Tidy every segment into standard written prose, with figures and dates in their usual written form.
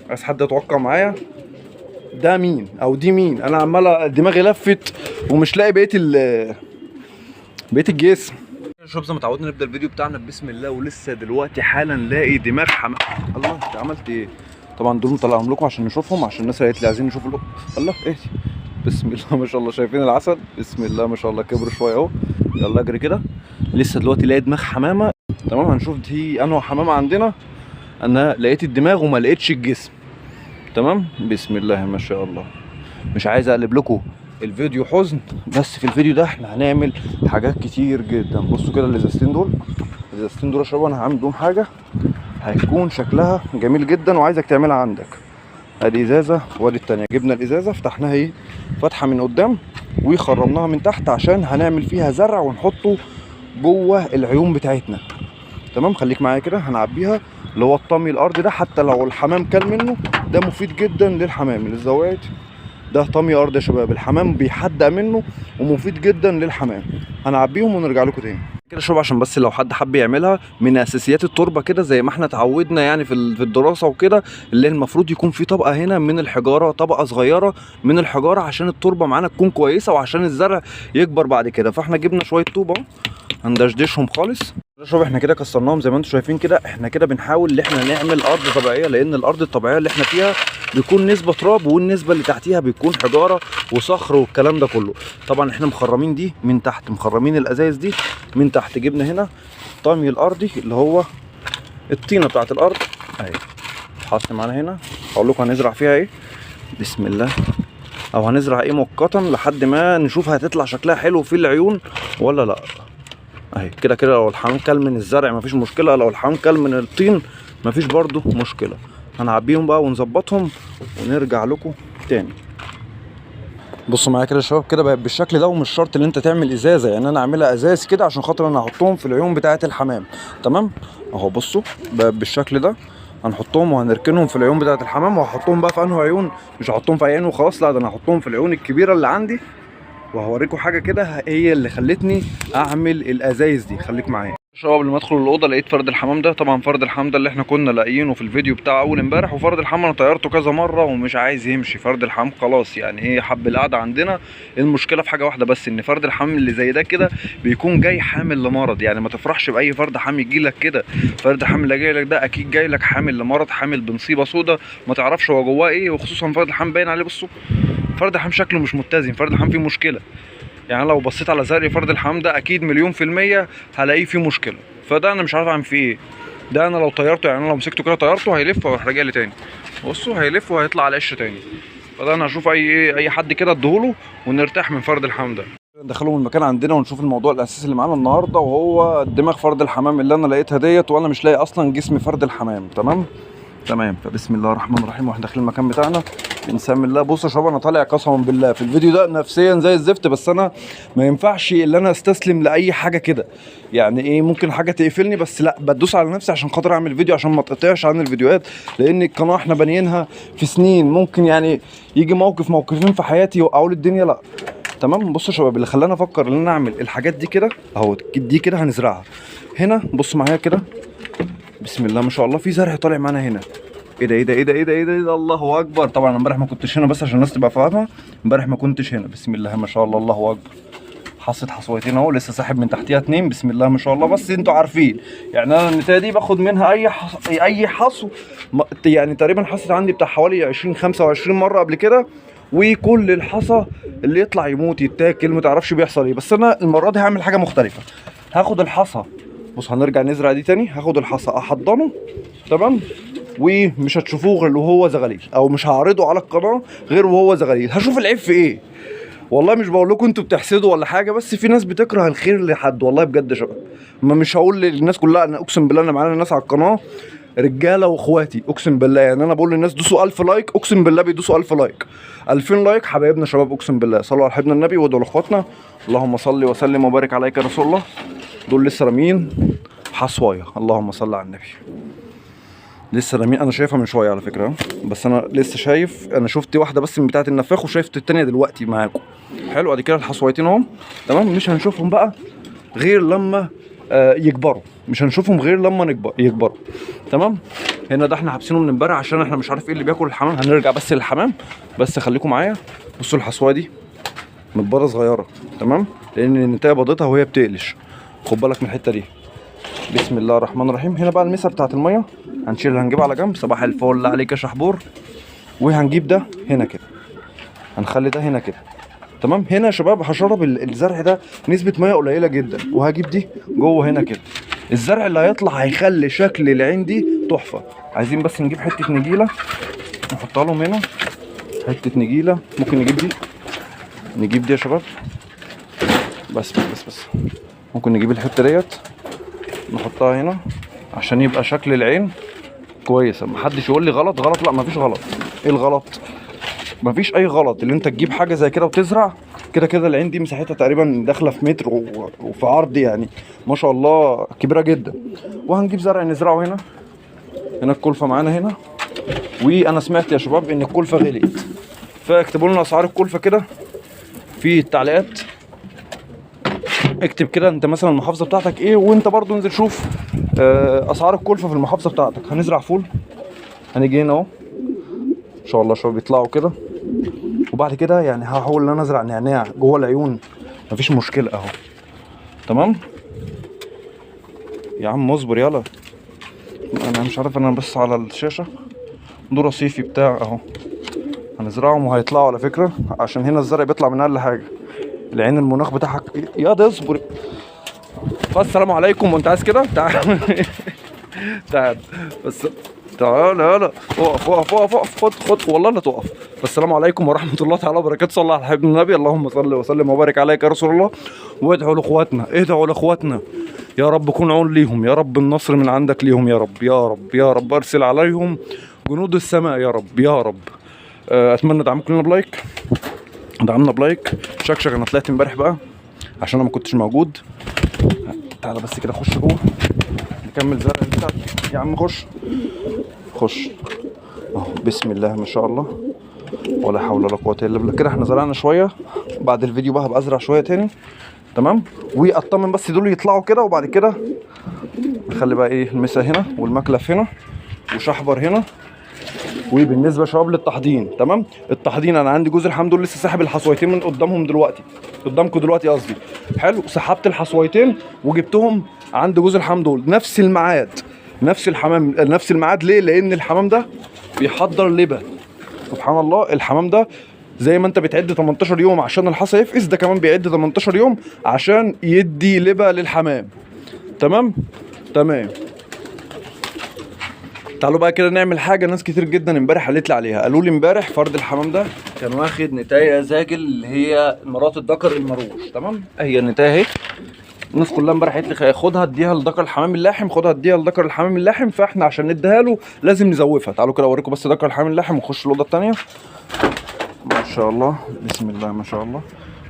عايز حد يتوقع معايا ده مين او دي مين؟ انا عمال دماغي لفت ومش لاقي بقيه الجسم. شوف زي ما اتعودنا نبدا الفيديو بتاعنا بسم الله، ولسه دلوقتي حالا لاقي دماغ الله انت عملت ايه؟ طبعا دول مطلعهم لكم عشان نشوفهم، عشان الناس قالت لي عايزين نشوف الله ايه. بسم الله ما شاء الله، شايفين العسل؟ بسم الله ما شاء الله كبر شويه اهو. يلا اجري كده. لسه دلوقتي لاقي دماغ حمامه. تمام هنشوف دي انه حمامه عندنا. انا لقيت الدماغ وما لقيتش الجسم. تمام بسم الله ما شاء الله. مش عايز اقلب لكم الفيديو حزن، بس في الفيديو ده احنا هنعمل حاجات كتير جدا. بصوا كده الازازتين دول يا شباب، انا هعمل بيهم حاجه هيكون شكلها جميل جدا وعايزك تعملها عندك. ادي ازازه وادي التانيه. جبنا الازازه فتحناها ايه فتحه من قدام وخرمناها من تحت عشان هنعمل فيها زرع ونحطه جوه العيون بتاعتنا. تمام خليك معايا كده. هنعبيها اللي هو الطمي الارضي ده، حتى لو الحمام كل منه ده مفيد جدا للحمام. الزوايد ده طمي ارض يا شباب، الحمام بيحدق منه ومفيد جدا للحمام. هنعبيهم ونرجع لكم تاني كده شباب، عشان بس لو حد حب يعملها من اساسيات التربه كده زي ما احنا اتعودنا يعني في الدراسه وكده، اللي المفروض يكون في طبقه هنا من الحجاره، طبقه صغيره من الحجاره عشان التربه معانا تكون كويسه وعشان الزرع يكبر بعد كده. فاحنا جبنا شويه طوبه هندشدشهم خالص. شوف احنا كده كسرناهم زي ما انتم شايفين كده. احنا كده بنحاول ان احنا نعمل ارض طبيعيه، لان الارض الطبيعيه اللي احنا فيها بيكون نسبه تراب والنسبه اللي تحتيها بيكون حجاره وصخر والكلام ده كله. طبعا احنا مخرمين دي من تحت، مخرمين الازايز دي من تحت. جبنا هنا الطمي الارضي اللي هو الطينه بتاعت الارض اهي، حاطط معانا هنا. هقول لكم هنزرع فيها ايه بسم الله، او هنزرع ايه مؤقتا لحد ما نشوف هتطلع شكلها حلو في العيون ولا لا. اهي كده كده لو الحمام كل من الزرع مفيش مشكله، لو الحمام كل من الطين مفيش برضو مشكله. هنعبيهم بقى ونظبطهم ونرجع لكم تاني. بصوا معايا كده يا شباب، كده بقت بالشكل ده. ومش شرط ان انت تعمل ازازه، يعني انا اعملها ازاز كده عشان خاطر انا هحطهم في العيون بتاعه الحمام. تمام اهو بصوا بقت بالشكل ده. هنحطهم وهنركنهم في العيون بتاعه الحمام. وهحطهم بقى في انه عيون، مش هحطهم في عين وخلاص، لا ده انا هحطهم في العيون الكبيره اللي عندي. وهوريكم حاجه كده هي اللي خلتني اعمل الازايز دي. خليك معايا شباب. قبل ما ادخل الاوضه لقيت فرد الحمام ده. طبعا فرد الحمام ده اللي احنا كنا لاقيينه في الفيديو بتاع اول امبارح. وفرد الحمام انا طيرته كذا مره ومش عايز يمشي. فرد الحمام خلاص يعني ايه حب القعده عندنا. المشكله في حاجه واحده بس، ان فرد الحمام اللي زي ده كده بيكون جاي حامل لمرض. يعني ما تفرحش باي فرد حمام يجي لك كده. فرد الحمام اللي جاي لك ده اكيد جاي لك حامل لمرض، حامل بنصيبه سودا ما تعرفش هو جواه ايه. وخصوصا فرد الحمام باين عليه. بصوا فرد الحمام شكله مش متزن، فرد الحمام فيه مشكله. يعني لو بصيت على زرع فرد الحمام ده اكيد 100% هلاقيه فيه مشكله. فده انا مش عارف اعمل فيه ايه. ده انا لو طيرته، يعني انا لو مسكته كده طيرته هيلف ويروح راجع لي تاني. بصوا هيلف وهيطلع على قش تاني. فده انا هشوف اي حد كده اديهوله ونرتاح من فرد الحمام ده. ندخله من المكان عندنا ونشوف الموضوع الاساسي اللي معانا النهارده، وهو دماغ فرد الحمام اللي انا لقيتها ديت. وانا مش لاقي اصلا جسم فرد الحمام. تمام فبسم الله الرحمن الرحيم. واحنا داخلين المكان بتاعنا بنسمي الله. بصوا يا شباب انا طالع قسما بالله في الفيديو ده نفسيا زي الزفت، بس انا ما ينفعش الا انا استسلم لاي حاجه كده. يعني ايه ممكن حاجه تقفلني، بس لا بدوس على نفسي عشان خاطر اعمل فيديو عشان ما اتقطعش عن الفيديوهات. لان القناه احنا بانيينها في سنين، ممكن يعني يجي موقفين في حياتي يوقعوا لي الدنيا. لا تمام. بصوا يا شباب اللي خلاني افكر ان انا اعمل الحاجات دي كده اهو، دي كده هنزرعها هنا. بصوا معايا كده بسم الله ما شاء الله. في زرع طالع معانا هنا. ايه ده ايه ده ايه ده ايه ده ايه ده الله اكبر. طبعا امبارح ما كنتش هنا بس عشان الناس تبقى فاهمه، امبارح ما كنتش هنا. بسم الله ما شاء الله الله اكبر. حصيت حصويتين اهو، لسه ساحب من تحتيها 2. بسم الله ما شاء الله. بس انتوا عارفين يعني انا النتايه دي باخد منها اي حصو. يعني تقريبا حصت عندي بتاع حوالي 20-25 مره قبل كده. وكل الحصى اللي يطلع يموت يتاكل ما تعرفش بيحصل ايه. بس انا المره دي هعمل حاجه مختلفه. هاخد الحصى، بص هنرجع نزرع دي تاني. هاخد الحصى احضنه تمام، ومش هتشوفوه غير وهو زغليل، او مش هعرضه على القناه غير وهو زغليل. هشوف العيب في ايه. والله مش بقول لكم انتوا بتحسدوا ولا حاجه، بس في ناس بتكره الخير لحد. والله بجد يا شباب ما مش هقول للناس كلها. انا اقسم بالله انا معانا ناس على القناه رجاله واخواتي اقسم بالله. يعني انا بقول للناس دوسوا 1000 لايك، اقسم بالله بيدوسوا 1000 لايك. 2000 لايك حبايبنا شباب اقسم بالله. صلوا على حبيبنا النبي وادعوا لاخواتنا. اللهم صل وسلم وبارك عليك يا رسول الله. دول لسه رامين حصوايه. اللهم صل على النبي. لسه رامين. انا شايفها من شويه على فكره، بس انا لسه شايف. انا شفت واحده بس من بتاعه النفاخ وشايفت الثانيه دلوقتي معاكم. حلو ادي كده الحصويتين اهم. تمام مش هنشوفهم بقى غير لما يكبروا. مش هنشوفهم غير لما يكبروا. تمام هنا ده احنا حابسينه من امبارح عشان احنا مش عارف ايه اللي بياكل الحمام. هنرجع بس للحمام، بس خليكم معايا. بصوا الحصوه دي متبره صغيره، تمام، لان النتايه بيضتها وهي بتقلش. خد بالك من الحته دي. بسم الله الرحمن الرحيم. هنا بقى المسه بتاعت الميه هنشيلها، هنجيبها على جنب. صباح الفل عليك يا شحبور. وهنجيب ده هنا كده، هنخلي ده هنا كده، تمام. هنا يا شباب هشرب الزرع ده نسبه ميه قليله جدا، وهجيب دي جوه هنا كده. الزرع اللي هيطلع هيخلي شكل العين دي تحفه. عايزين بس نجيب حته نجيله نحطها لهم هنا، حته نجيله. ممكن نجيب دي يا شباب، بس ممكن نجيب الحته ديت نحطها هنا عشان يبقى شكل العين كويس. محدش يقول لي غلط. لا مفيش غلط. ايه الغلط؟ مفيش اي غلط. اللي انت تجيب حاجه زي كده وتزرع كده العين دي مساحتها تقريبا داخله في متر وفي عرض، يعني ما شاء الله كبيره جدا. وهنجيب زرع نزرعه هنا الكلفه معانا هنا. وانا سمعت يا شباب ان الكلفه غليت، فاكتبوا لنا اسعار الكلفه كده في التعليقات. اكتب كده انت مثلا المحافظه بتاعتك ايه، وانت برضو انزل شوف اسعار الكلفه في المحافظه بتاعتك. هنزرع فول، هنيجي هنا اهو ان شاء الله شباب بيطلعوا كده. وبعد كده يعني هحاول ان انا ازرع نعناع جوه العيون، مفيش مشكله اهو، تمام يا عم. اصبر يلا، انا مش عارف، انا بس على الشاشه. ده رصيفي بتاع اهو، هنزرعهم وهيطلعوا على فكره، عشان هنا الزرع بيطلع من اقل حاجه. العين المناخ بتاعها يا ده اصبر. فالسلام عليكم. وانت عايز كده تعال تعال بس، تعال يلا. اقف خد والله لا تقف. فالسلام عليكم ورحمه الله تعالى وبركاته. صلى على حبيب النبي. اللهم صل وسلم وبارك عليك يا رسول الله. وادعوا لاخواتنا يا رب كون عون ليهم، يا رب النصر من عندك ليهم، يا رب ارسل عليهم جنود السماء يا رب. اتمنى دعمكم لنا بلايك، دعمنا بلايك. شكشك انا طلعت امبارح بقى عشان انا ما كنتش موجود. تعالى بس كده خش جوه نكمل زرع بتاعك يا عم. خش اهو. بسم الله ما شاء الله ولا حول ولا قوه الا بالله. كده احنا زرعنا شويه، بعد الفيديو بقى هبقى ازرع شويه تاني، تمام. واطمن بس دول يطلعوا كده، وبعد كده نخلي بقى ايه المسا هنا والمكلف هنا وشحبر هنا. وبالنسبه يا شباب للتحضين، تمام. التحضين انا عندي جوز الحمد لله لسه ساحب الحصويتين من قدامكم دلوقتي قصدي. حلو، سحبت الحصويتين وجبتهم عند جوز الحمد لله نفس الميعاد، نفس الحمام نفس الميعاد. ليه؟ لان الحمام ده بيحضر لبن. سبحان الله. الحمام ده زي ما انت بتعد 18 يوم عشان الحصى يفقس، ده كمان بيعد 18 يوم عشان يدي لبن للحمام. تمام. تعالوا بقى كده نعمل حاجه ناس كتير جدا امبارح قالت لي عليها. قالوا لي امبارح فرد الحمام ده كان واخد نتايه زاجل اللي هي مرات الذكر المروش، تمام. هي النتايه اهي. الناس كلها امبارح قالت لي خدها اديها لذكر الحمام اللاحم، فاحنا عشان نديها له لازم نزوفها. تعالوا كده اوريكم بس ذكر الحمام اللاحم ونخش الاوضه الثانيه. ما شاء الله بسم الله ما شاء الله.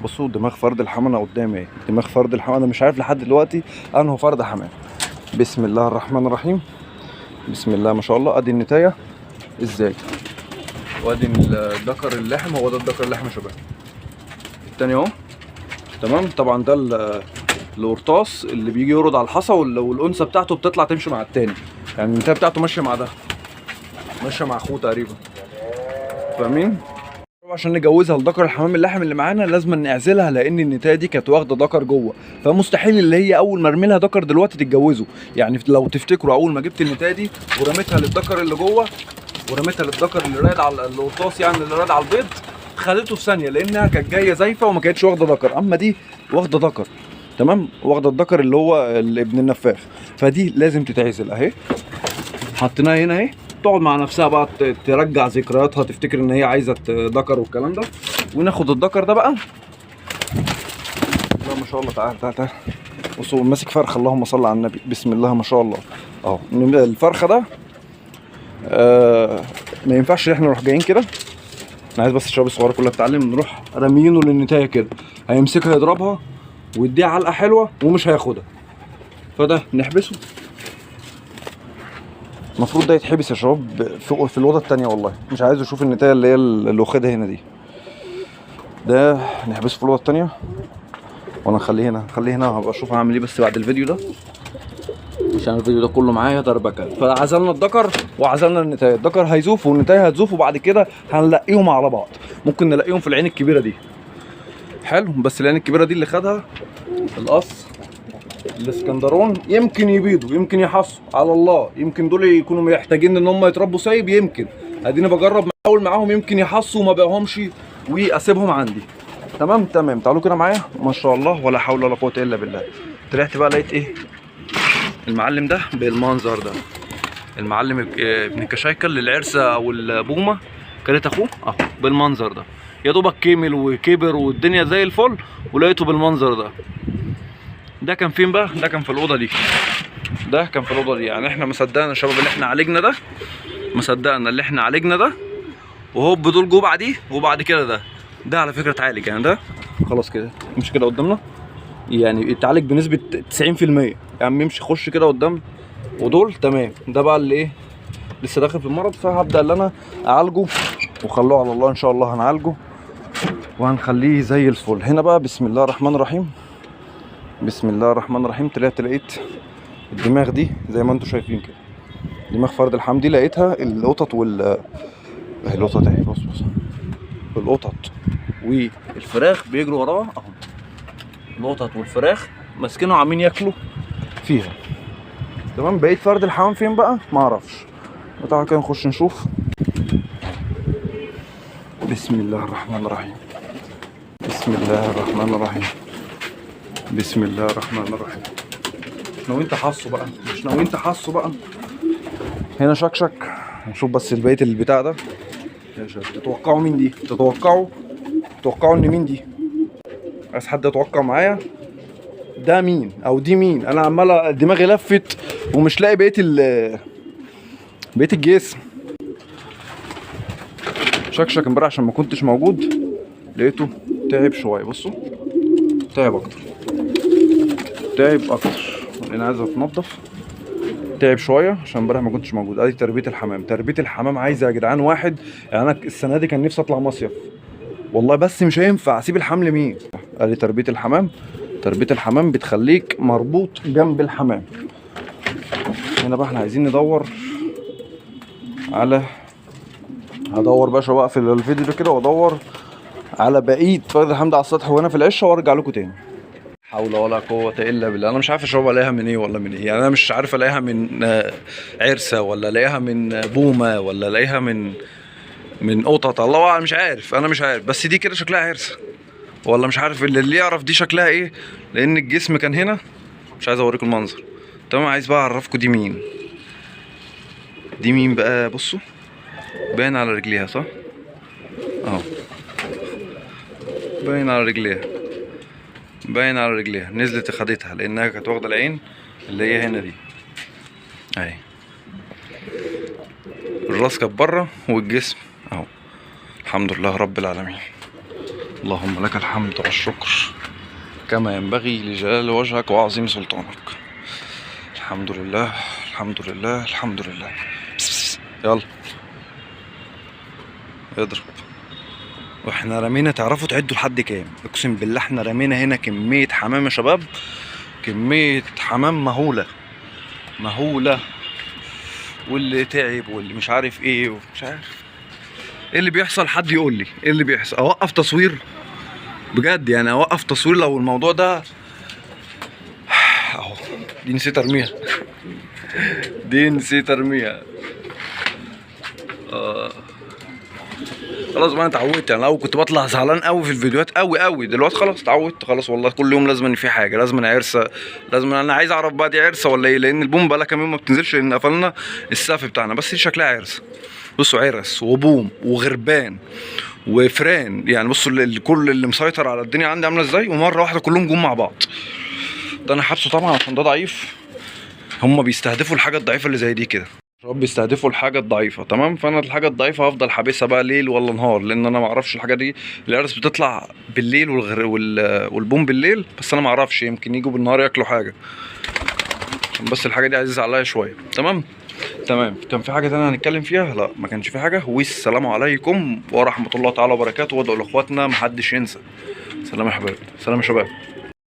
بصوا دماغ فرد الحمام انا قدامي اهي. دماغ فرد الحمام انا مش عارف لحد دلوقتي انه فرد حمام. بسم الله الرحمن الرحيم. بسم الله ما شاء الله. ادي النتايه ازاي، وادي الذكر اللحم. هو ده الذكر اللحم يا شباب التاني اهو، تمام. طبعا ده القرطاس اللي بيجي يرد على الحصى، والانثى بتاعته بتطلع تمشي مع التاني، يعني النتايه بتاعته ماشيه مع ده، ماشيه مع اخوه تقريبا، فاهمين. عشان نجوزها لذكر الحمام اللحم اللي معانا لازم نعزلها، لان النتايه دي كانت واخده ذكر جوه، فمستحيل اللي هي اول ما ارمي لها ذكر دلوقتي تتجوزه. يعني لو تفتكروا اول ما جبت النتايه دي ورميتها للذكر اللي جوه، ورميتها للذكر اللي رايد على القرطاس، يعني اللي رايد على البيض، خدته في ثانيه لانها كانت جايه زايفه وما كانتش واخده ذكر. اما دي واخده ذكر، تمام، واخده الذكر اللي هو ابن النفاخ، فدي لازم تتعزل اهي. حطيناها هنا اهي، تقعد مع نفسها بقى ترجع ذكرياتها، تفتكر ان هي عايزه ذكر والكلام ده. وناخد الذكر ده بقى، لا ما شاء الله. تعال بصوا ماسك فرخه، اللهم صل على النبي. بسم الله ما شاء الله اهو. الفرخه ده ما ينفعش احنا نروح جايين كده. انا عايز بس الشباب الصغيره كلها تتعلم، نروح راميينه للنتايه كده، هيمسكها يضربها ويديها علقه حلوه ومش هياخدها، فده نحبسه. المفروض ده يتحبس يا شباب في الاوضه الثانيه. والله مش عايز اشوف النتايه اللي هي اللي واخدها هنا دي. ده نحبسه في الاوضه الثانيه، وانا نخليه هنا. هبقى اشوف هعمل ايه بس بعد الفيديو ده، عشان الفيديو ده كله معايا دربكه. فعزلنا الدكر وعزلنا النتايه، الدكر هيزوف والنتايه هتزوف، وبعد كده هنلاقيهم على بعض. ممكن نلاقيهم في العين الكبيره دي. حلو، بس العين الكبيره دي اللي خدها القص الاسكندرون يمكن يبيضوا، يمكن يحصوا على الله، يمكن دول يكونوا محتاجين ان هم يتربوا سايب، يمكن اديني بجرب احاول معاهم، يمكن يحصوا وما بيعهمش واسيبهم عندي. تمام. تعالوا كده معايا. ما شاء الله ولا حول ولا قوه الا بالله. طلعت بقى لقيت ايه؟ المعلم ده بالمنظر ده، المعلم ابن كشايكل للعرسه او البومه كانت اخوه اهو بالمنظر ده، يا دوبك كمل وكبر والدنيا زي الفل، ولقيته بالمنظر ده. ده كان فين بقى؟ ده كان في الاوضه دي. ده كان في الاوضه دي. يعني احنا ما صدقنا يا شباب اللي احنا عالجنا ده، ما صدقنا اللي احنا عالجنا ده، وهوب دول جو بعديه، وبعد كده ده على فكره اتعالج. يعني ده خلاص كده امشي كده قدامنا، يعني اتعالج بنسبه 90%. يعني امشي خش كده قدام، ودول تمام. ده بقى اللي ايه لسه داخل في المرض، فهبدا ان انا اعالجه، وخلوه على الله ان شاء الله. هنعالجه وهنخليه زي الفل. هنا بقى بسم الله الرحمن الرحيم، بسم الله الرحمن الرحيم. لقيت الدماغ دي زي ما انتم شايفين كده، دماغ فرد الحمدي. لقيتها القطط القطط اهي، بص القطط والفراخ بيجروا وراها اهو. القطط والفراخ ماسكينه وعاملين ياكلوا فيها. تمام. بقيت فرد الحمام فين بقى؟ ما اعرفش. تعالى كده نخش نشوف. بسم الله الرحمن الرحيم، بسم الله الرحمن الرحيم، بسم الله الرحمن الرحيم. مش ناويين تحصوا بقى، مش ناويين تحصوا بقى. هنا شكشك. نشوف بس بقيه البتاع ده. تتوقعوا مين دي؟ تتوقعوا ان مين دي؟ عايز حد يتوقع معايا ده مين او دي مين؟ انا عمال دماغي لفت ومش لاقي بقيه الجسم. شكشك امبارح عشان ما كنتش موجود لقيته تعب شويه. بصوا تعب اكتر، تعب اكتر لان عايز اتنضف. تعب شويه عشان امبارح ما كنتش موجود. ادي تربيه الحمام. تربيه الحمام عايزه يا جدعان واحد. يعني انا السنه دي كان نفسي اطلع مصيف والله، بس مش هينفع اسيب الحمل مين. ادي تربيه الحمام. تربيه الحمام بتخليك مربوط جنب الحمام. هنا بقى احنا عايزين ندور على، هدور باشا بقى في الفيديو ده كده، وادور على بقيه فرد الحمد على السطح وانا في العشه، وارجع لكم تاني. حول ولا قوه الا بالله. انا مش عارف اشرب الاقيها من ايه ولا من ايه. يعني انا مش عارف الاقيها من عرسه، ولا الاقيها من بومه، ولا الاقيها من قطط. الله اعلم، مش عارف. انا مش عارف، بس دي كده شكلها عرسه، ولا مش عارف. اللي يعرف دي شكلها ايه، لان الجسم كان هنا. مش عايز اوريكم المنظر. تمام. عايز بقى اعرفكم دي مين. دي مين بقى؟ بصوا باين على رجليها صح اهو، باين على رجليها، باين على رجليها. نزلت خدتها لانها كانت واخده العين اللي هي هنا دي اهي. الراس كانت بره والجسم اهو. الحمد لله رب العالمين. اللهم لك الحمد والشكر كما ينبغي لجلال وجهك وعظيم سلطانك. الحمد لله الحمد لله الحمد لله. بس يلا اضرب. واحنا رمينا، تعرفوا تعدوا لحد كام؟ اقسم بالله احنا رمينا هنا كميه حمام يا شباب، كميه حمام مهوله مهوله. واللي تعب واللي مش عارف ايه ومش عارف ايه اللي بيحصل. حد يقول لي ايه اللي بيحصل؟ اوقف تصوير بجد؟ يعني اوقف تصوير لو الموضوع ده اهو. دي نسيت ارميها، دي نسيت ارميها. خلاص بقى انا اتعودت. يعني الاول كنت بطلع زعلان قوي في الفيديوهات قوي، دلوقتي خلاص اتعودت. خلاص والله كل يوم لازم في حاجه، لازم عرسه، لازم. انا عايز اعرف بقى دي عرسه ولا ايه، لان البوم بقى لها كام يوم ما بتنزلش لان قفلنا السقف بتاعنا. بس دي شكلها عرسه. بصوا عرس وبوم وغربان وفران. يعني بصوا كل اللي مسيطر على الدنيا عندي عامله ازاي، ومره واحده كلهم جم مع بعض. ده انا حابسه طبعا عشان ده ضعيف. هم بيستهدفوا الحاجه الضعيفه اللي زي دي كده. بيستهدفوا الحاجه الضعيفه. تمام. فانا الحاجه الضعيفه هفضل حابسها بقى ليل ولا نهار، لان انا ما اعرفش الحاجه دي. العرس بتطلع بالليل والبوم بالليل، بس انا ما اعرفش، يمكن يجوا بالنهار ياكلوا حاجه. بس الحاجه دي عزيزه عليا شويه. تمام. كان في حاجه ثانيه هنتكلم فيها؟ لا ما كانش في حاجه. والسلام عليكم ورحمه الله تعالى وبركاته. وادعوا لاخواتنا محدش ينسى. سلام يا حبايبي، سلام يا شباب.